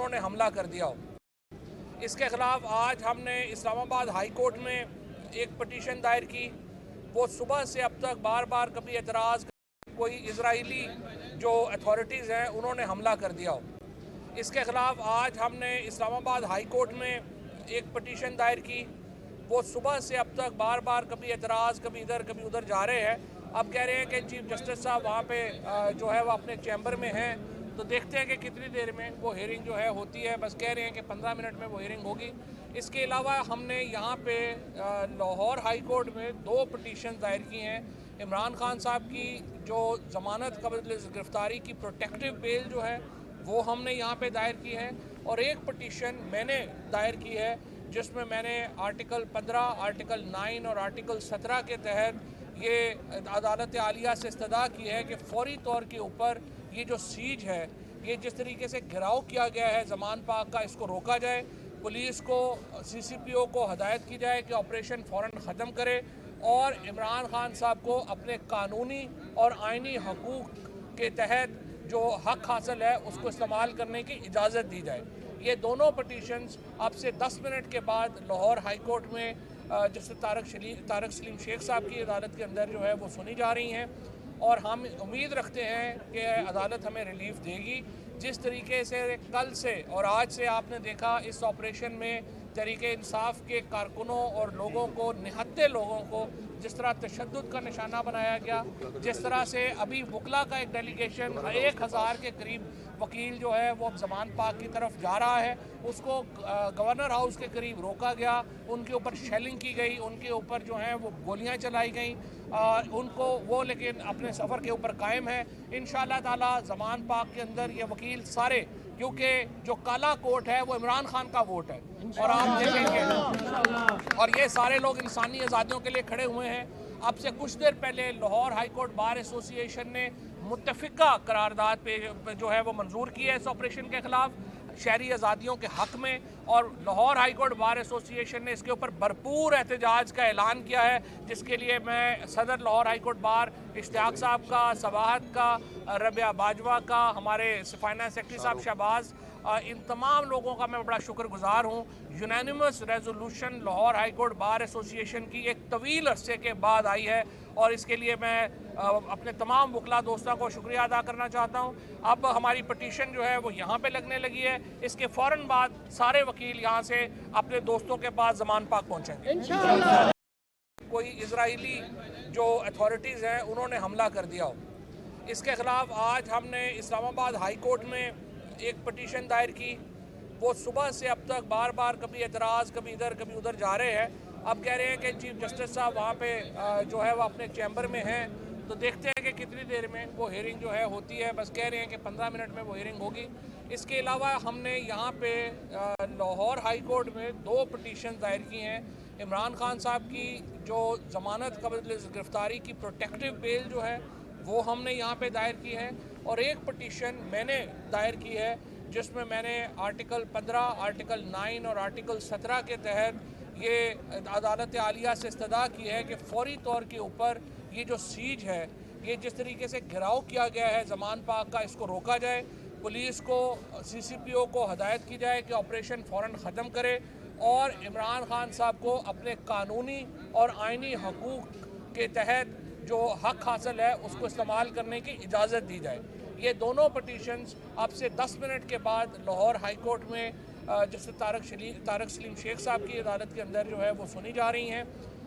انہوں نے حملہ کر دیا ہو۔ اس کے خلاف آج ہم نے اسلام آباد ہائی کورٹ میں ایک پٹیشن دائر کی۔ وہ صبح سے اب تک بار بار کبھی اعتراض، کوئی اسرائیلی جو اتھارٹیز ہیں انہوں نے حملہ کر دیا ہو۔ اس کے خلاف آج ہم نے اسلام آباد ہائی کورٹ میں ایک پٹیشن دائر کی۔ وہ صبح سے اب تک بار بار کبھی اعتراض، کبھی ادھر جا رہے ہیں۔ اب کہہ رہے ہیں کہ چیف جسٹس صاحب وہاں پہ جو ہے وہ اپنے چیمبر میں ہیں، تو دیکھتے ہیں کہ کتنی دیر میں وہ ہیئرنگ جو ہے ہوتی ہے۔ بس کہہ رہے ہیں کہ 15 منٹ میں وہ ہیئرنگ ہوگی۔ اس کے علاوہ ہم نے یہاں پہ لاہور ہائی کورٹ میں 2 پٹیشن دائر کی ہیں۔ عمران خان صاحب کی جو ضمانت قبل گرفتاری کی پروٹیکٹیو بیل جو ہے وہ ہم نے یہاں پہ دائر کی ہے، اور ایک پٹیشن میں نے دائر کی ہے جس میں میں نے آرٹیکل 15، آرٹیکل 9 اور آرٹیکل 17 کے تحت یہ عدالت عالیہ سے استدعا کی ہے کہ فوری طور کے اوپر یہ جو سیج ہے، یہ جس طریقے سے گھراؤ کیا گیا ہے زمان پاک کا، اس کو روکا جائے۔ پولیس کو، سی سی پی او کو ہدایت کی جائے کہ آپریشن فوراً ختم کرے، اور عمران خان صاحب کو اپنے قانونی اور آئینی حقوق کے تحت جو حق حاصل ہے اس کو استعمال کرنے کی اجازت دی جائے۔ یہ دونوں پٹیشنز اب سے 10 منٹ کے بعد لاہور ہائی کورٹ میں جسٹس طارق سلیم شیخ صاحب کی عدالت کے اندر جو ہے وہ سنی جا رہی ہیں، اور ہم امید رکھتے ہیں کہ عدالت ہمیں ریلیف دے گی۔ جس طریقے سے کل سے اور آج سے آپ نے دیکھا اس آپریشن میں تحریک انصاف کے کارکنوں اور لوگوں کو، نہتے لوگوں کو جس طرح تشدد کا نشانہ بنایا گیا، جس طرح سے ابھی وکلا کا ایک ڈیلیگیشن 1000 کے قریب وکیل جو ہے وہ زمان پاک کی طرف جا رہا ہے، اس کو گورنر ہاؤس کے قریب روکا گیا، ان کے اوپر شیلنگ کی گئی، ان کے اوپر جو ہیں وہ گولیاں چلائی گئیں، ان کو وہ لیکن اپنے سفر کے اوپر قائم ہے۔ انشاءاللہ تعالی زمان پاک کے اندر یہ وکیل سارے، کیونکہ جو کالا کوٹ ہے وہ عمران خان کا ووٹ ہے، اور آپ دیکھیں گے، اور یہ سارے لوگ انسانی آزادیوں کے لیے کھڑے ہوئے ہیں۔ اب سے کچھ دیر پہلے لاہور ہائی کورٹ بار ایسوسی ایشن نے متفقہ قرارداد پہ جو ہے وہ منظور کی ہے اس آپریشن کے خلاف، شہری آزادیوں کے حق میں، اور لاہور ہائی کورٹ بار ایسوسی ایشن نے اس کے اوپر بھرپور احتجاج کا اعلان کیا ہے، جس کے لیے میں صدر لاہور ہائی کورٹ بار اشتیاق صاحب کا، سباحت کا، ربیہ باجوہ کا، ہمارے فائنانس سیکرٹری صاحب شہباز، ان تمام لوگوں کا میں بڑا شکر گزار ہوں۔ Unanimous resolution Lahore high court bar ایسوسی ایشن کی ایک طویل عرصے کے بعد آئی ہے، اور اس کے لیے میں اپنے تمام وکلا دوستوں کو شکریہ ادا کرنا چاہتا ہوں۔ اب ہماری پٹیشن جو ہے وہ یہاں پہ لگنے لگی ہے، اس کے فوراً بعد سارے وکیل یہاں سے اپنے دوستوں کے پاس زمان پاک پہنچیں گے۔ کوئی اسرائیلی جو اتھارٹیز ہیں انہوں نے حملہ کر دیا ہو۔ اس کے خلاف آج ہم نے اسلام آباد ہائی کورٹ میں ایک پٹیشن دائر کی۔ وہ صبح سے اب تک بار بار کبھی اعتراض، کبھی ادھر جا رہے ہیں۔ اب کہہ رہے ہیں کہ چیف جسٹس صاحب وہاں پہ جو ہے وہ اپنے چیمبر میں ہیں، تو دیکھتے ہیں کہ کتنی دیر میں وہ ہیئرنگ جو ہے ہوتی ہے۔ بس کہہ رہے ہیں کہ 15 منٹ میں وہ ہیئرنگ ہوگی۔ اس کے علاوہ ہم نے یہاں پہ لاہور ہائی کورٹ میں 2 پٹیشن دائر کی ہیں۔ عمران خان صاحب کی جو ضمانت قبل گرفتاری کی پروٹیکٹیو بیل جو ہے وہ ہم نے یہاں پہ دائر کی ہے، اور ایک پٹیشن میں نے دائر کی ہے جس میں میں نے آرٹیکل 15، آرٹیکل 9 اور آرٹیکل 17 کے تحت یہ عدالت عالیہ سے استدعا کی ہے کہ فوری طور کے اوپر یہ جو سیج ہے، یہ جس طریقے سے گھراؤ کیا گیا ہے زمان پاک کا، اس کو روکا جائے۔ پولیس کو، سی سی پی او کو ہدایت کی جائے کہ آپریشن فوراً ختم کرے، اور عمران خان صاحب کو اپنے قانونی اور آئینی حقوق کے تحت جو حق حاصل ہے اس کو استعمال کرنے کی اجازت دی جائے۔ یہ دونوں پٹیشنز اب سے 10 منٹ کے بعد لاہور ہائی کورٹ میں جسٹس طارق سلیم شیخ صاحب کی عدالت کے اندر جو ہے وہ سنی جا رہی ہیں،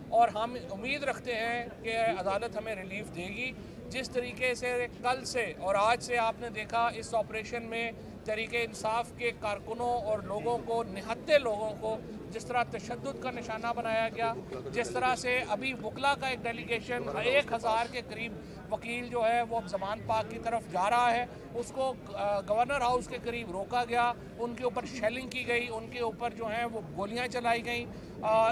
اور ہم امید رکھتے ہیں کہ عدالت ہمیں ریلیف دے گی۔ جس طریقے سے کل سے اور آج سے آپ نے دیکھا اس آپریشن میں تحریک انصاف کے کارکنوں اور لوگوں کو، نہتے لوگوں کو جس طرح تشدد کا نشانہ بنایا گیا، جس طرح سے ابھی وکلا کا ایک ڈیلیگیشن 1000 کے قریب وکیل جو ہے وہ زمان پاک کی طرف جا رہا ہے، اس کو گورنر ہاؤس کے قریب روکا گیا، ان کے اوپر شیلنگ کی گئی، ان کے اوپر جو ہیں وہ گولیاں چلائی گئیں،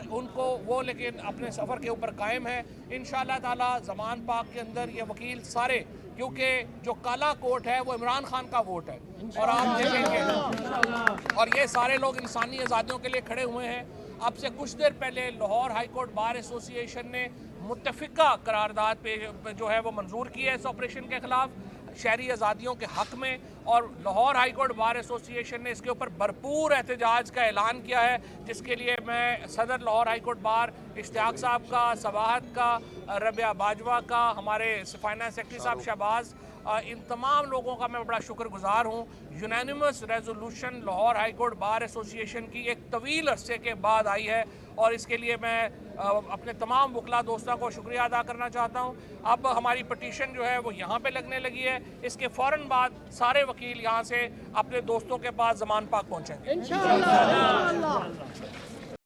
ان کو وہ لیکن اپنے سفر کے اوپر قائم ہے۔ انشاءاللہ تعالی زمان پاک کے اندر یہ وکیل سارے، کیونکہ جو کالا کوٹ ہے وہ عمران خان کا ووٹ ہے، اور آپ دیکھیں گے، اور یہ سارے لوگ انسانی آزادیوں کے لیے کھڑے ہوئے ہیں۔ اب سے کچھ دیر پہلے لاہور ہائی کورٹ بار ایسوسی ایشن نے متفقہ قرارداد پہ جو ہے وہ منظور کی ہے اس آپریشن کے خلاف، شہری آزادیوں کے حق میں، اور لاہور ہائی کورٹ بار ایسوسی ایشن نے اس کے اوپر بھرپور احتجاج کا اعلان کیا ہے، جس کے لیے میں صدر لاہور ہائی کورٹ بار اشتیاق صاحب کا، سباحت کا، ربیہ باجوہ کا، ہمارے فائنانس سیکرٹری صاحب شہباز، ان تمام لوگوں کا میں بڑا شکر گزار ہوں۔ Unanimous resolution Lahore high court bar ایسوسی ایشن کی ایک طویل عرصے کے بعد آئی ہے، اور اس کے لیے میں اپنے تمام وکلا دوستوں کو شکریہ ادا کرنا چاہتا ہوں۔ اب ہماری پٹیشن جو ہے وہ یہاں پہ لگنے لگی ہے، اس کے فوراً بعد سارے وکیل یہاں سے اپنے دوستوں کے پاس زمان پاک پہنچیں گے۔